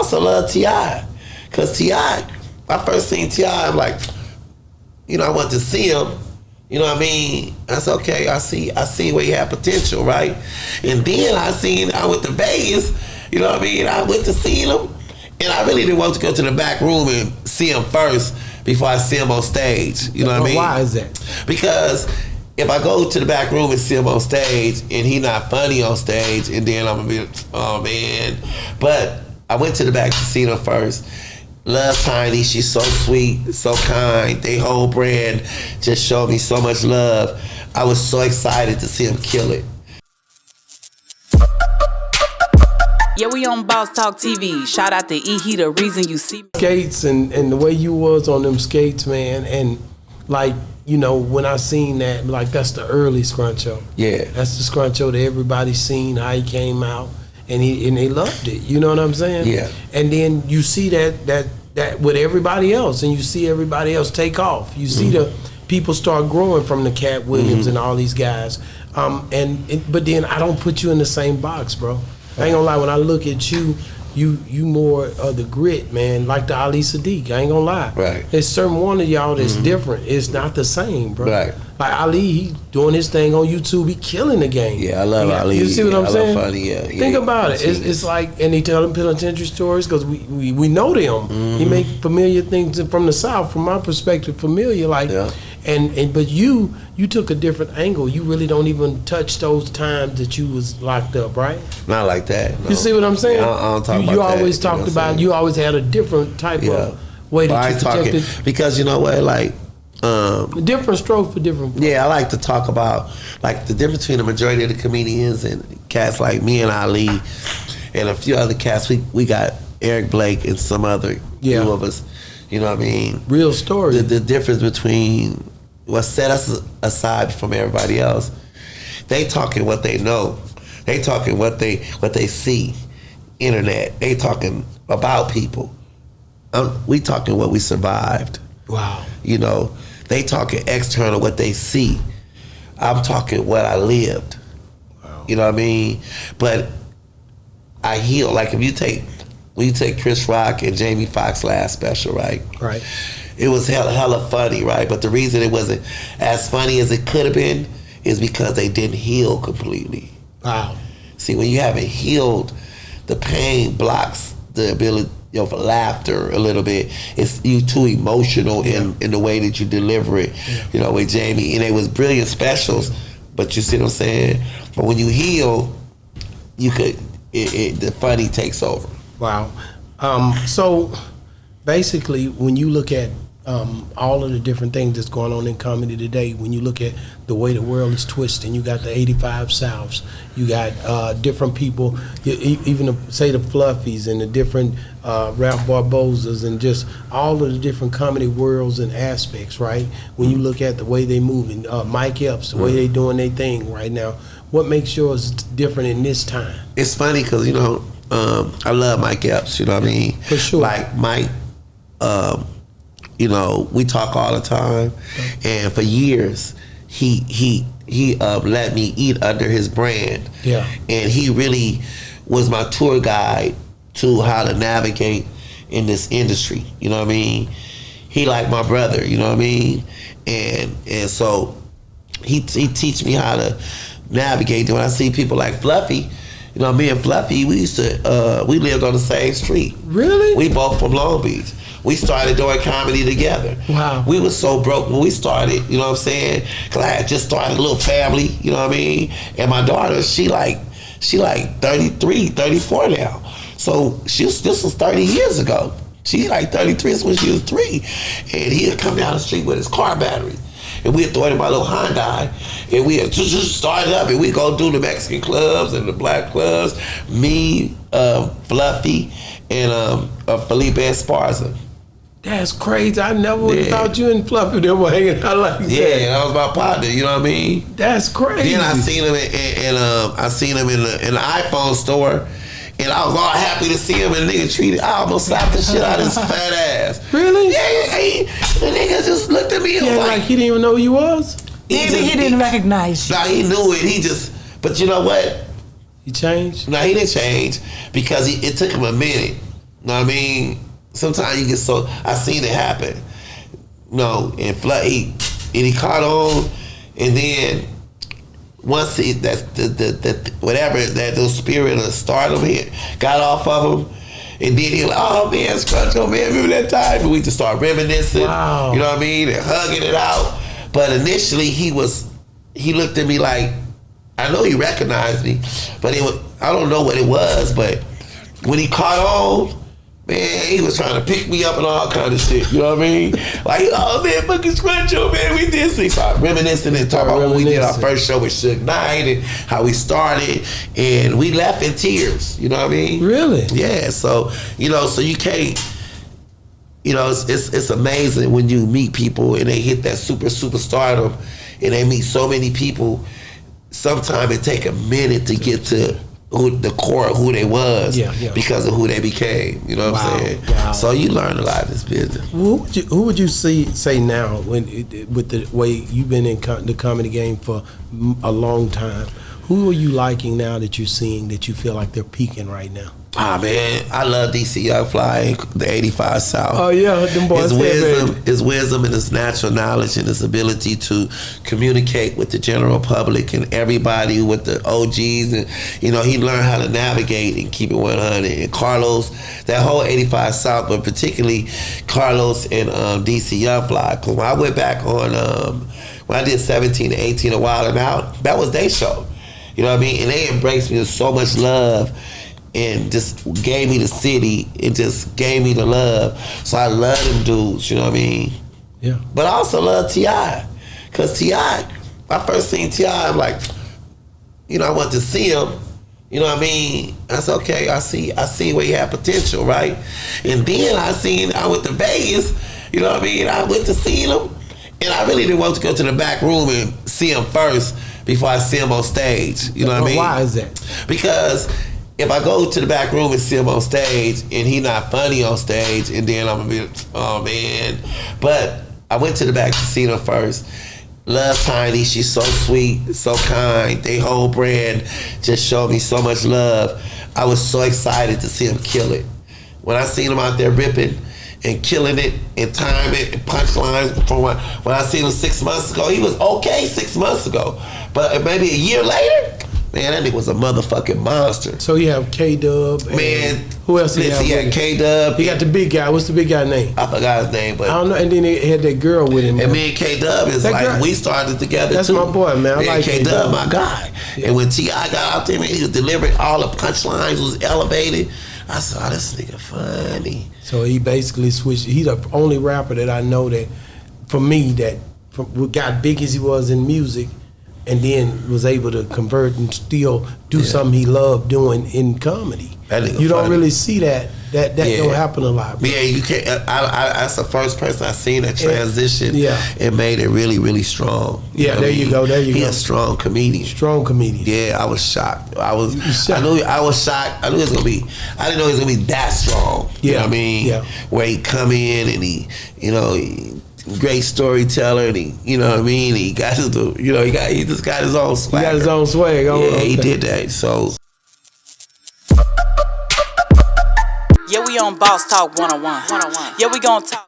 also love T.I. Because T.I., I first seen T.I., I'm like, I wanted to see him. You know what I mean? That's okay. I see where he had potential, right? And then I went to Vegas. You know what I mean? I went to see him, and I really didn't want to go to the back room and see him first before I see him on stage. You know what I mean? Why is that? Because if I go to the back room and see him on stage, and he not funny on stage, and then I'm gonna be, oh man. But I went to the back to see him first. Love Tiny, she's so sweet, so kind. They whole brand just showed me so much love. I was so excited to see him kill it. Yeah, we on Boss Talk TV. Shout out to E. He the reason you see me. Skates and the way you was on them skates, man, and like, when I seen that, like, that's the early Scruncho. Yeah. That's the Scruncho that everybody seen, how he came out. And they loved it, you know what I'm saying? Yeah. And then you see that with everybody else, and you see everybody else take off. You see the people start growing from the Cat Williams and all these guys. But then I don't put you in the same box, bro. I ain't gonna lie. When I look at you, you more of the grit, man, like the Ali Sadiq. I ain't gonna lie. Right. There's certain one of y'all that's different. It's not the same, bro. Right. Like Ali, he doing his thing on YouTube. He killing the game. Yeah, I love Ali. You see what I'm saying? I love Funny, yeah. Think about it. It's like, and he tell them penitentiary stories because we know them. He make familiar things from the South, from my perspective, familiar. Like, but you took a different angle. You really don't even touch those times that you was locked up, right? Not like that. No. You see what I'm saying? Yeah, I don't talk about that. You always talked about. You always had a different type of way that you projected. Because you know what, like. Different stroke for different folks. Yeah, I like to talk about like the difference between the majority of the comedians and cats like me and Ali and a few other cats. We got Eric Blake and some other few of us. You know what I mean? Real story. The difference between what set us aside from everybody else. They talking what they know. They talking what they see. Internet. They talking about people. We talking what we survived. Wow. They talking external, what they see. I'm talking what I lived. Wow. You know what I mean? But I heal. Like when you take Chris Rock and Jamie Foxx last special, right? Right. It was hella funny, right? But the reason it wasn't as funny as it could have been is because they didn't heal completely. Wow. See, when you haven't healed, the pain blocks the ability for laughter a little bit. It's you too emotional in the way that you deliver it. Yeah. With Jamie, and it was brilliant specials, but you see what I'm saying? But when you heal, the funny takes over. Wow. So basically, when you look at all of the different things that's going on in comedy today, when you look at the way the world is twisting, you got the 85 Souths, you got different people, even the Fluffies and the different Ralph Barbosas and just all of the different comedy worlds and aspects, right? When you look at the way they moving, Mike Epps, the way they doing their thing right now, what makes yours different in this time? It's funny because, I love Mike Epps, you know what I mean? For sure. Like Mike, we talk all the time, and for years he let me eat under his brand. Yeah. And he really was my tour guide to how to navigate in this industry. You know what I mean? He like my brother. You know what I mean? And so he teach me how to navigate. When I see people like Fluffy. Me and Fluffy, we lived on the same street. Really? We both from Long Beach. We started doing comedy together. Wow. We was so broke when we started, you know what I'm saying? Because I had just started a little family, you know what I mean? And my daughter, she like 33, 34 now. So this was 30 years ago. She like 33 when she was 3. And he'd come down the street with his car battery. And we'd throw it in my little Hyundai, and we'd just start it up, and we'd go do the Mexican clubs and the black clubs, me, Fluffy, and Felipe Esparza. That's crazy. I never would have thought you and Fluffy were hanging out like that. Yeah, that was my partner, you know what I mean? That's crazy. Then I seen him in the iPhone store, and I was all happy to see him, and the nigga treated, I almost slapped the shit out of his fat ass. Really? Yeah, the nigga just looked at me and was like he didn't even know who you was? Maybe he didn't recognize you. No, he knew it. But you know what? He changed? No, he didn't change because it took him a minute. You know what I mean? Sometimes you get so, I seen it happen. You know, and he caught on, and then once whatever that little spirit of stardom hit, got off of him, and then he like, oh man, Scruncho, man, remember that time? And we just start reminiscing, wow. You know what I mean, and hugging it out. But initially he looked at me like, I know he recognized me, but I don't know what it was, but when he caught on, man, he was trying to pick me up and all kind of shit. You know what I mean? Like, oh man, fucking Scruncho, man, we did see. So reminiscing and talking about when we did our first show with Suge Knight and how we started, and we left in tears. You know what I mean? Really? Yeah. So so you can't. It's amazing when you meet people and they hit that super stardom, and they meet so many people. Sometimes it take a minute to get to the core of who they was because of who they became. You know what I'm saying? Wow. So you learn a lot of this business. Who would you say now with the way you've been in the comedy game for a long time? Who are you liking now that you're seeing that you feel like they're peaking right now? Ah man, I love DC Young Fly, the 85 South. Oh yeah, them boys. His wisdom and his natural knowledge and his ability to communicate with the general public and everybody, with the OGs, and he learned how to navigate and keep it 100. And Carlos, that whole 85 South, but particularly Carlos and DC Young Fly. Cause when I went back on when I did 17 to 18 a while and out, that was their show. You know what I mean? And they embraced me with so much love and just gave me the city and just gave me the love. So I love them dudes, you know what I mean? Yeah. But I also love T.I. Because T.I., I first seen T.I., I'm like, I wanted to see him. You know what I mean? I said, okay, I see where he had potential, right? And then I went to Vegas, you know what I mean? I went to see him, and I really didn't want to go to the back room and see him first before I see him on stage. You know what I mean? Why is that? Because if I go to the back room and see him on stage and he not funny on stage, and then I'm gonna be, oh man. But I went to the back to see them first. Love Tiny, she's so sweet, so kind. They whole brand just showed me so much love. I was so excited to see him kill it. When I seen him out there ripping and killing it and timing and punchlines from when I seen him 6 months ago, he was okay 6 months ago. But maybe a year later, man, that nigga was a motherfucking monster. So you have K-Dub. Man. Who else he had K-Dub. He got the big guy. What's the big guy name? I forgot his name, but I don't know. And then he had that girl with him. And me and K-Dub is that like, girl, we started together that's too. My boy, man. I like K-Dub, my guy. Yeah. And when T.I. got out there, man, he was delivering all the punchlines, was elevated. I saw this nigga funny. So he basically switched. He's the only rapper that I know that, for me, that got big as he was in music, and then was able to convert and still do something he loved doing in comedy. You don't really see that don't happen a lot. Bro. Yeah, you can't. That's the first person I seen that transition. And made it really, really strong. Yeah, there you go. He's a strong comedian. Strong comedian. Yeah, I was shocked. I knew I was shocked. I knew it was gonna be. I didn't know he was gonna be that strong. You know what I mean? Yeah. Where he come in and he great storyteller, and he, you know what I mean? He got his, he just got his own swag. He got his own swag. Yeah, he did that. So. Yeah, we on Boss Talk 101. Yeah, we gonna talk.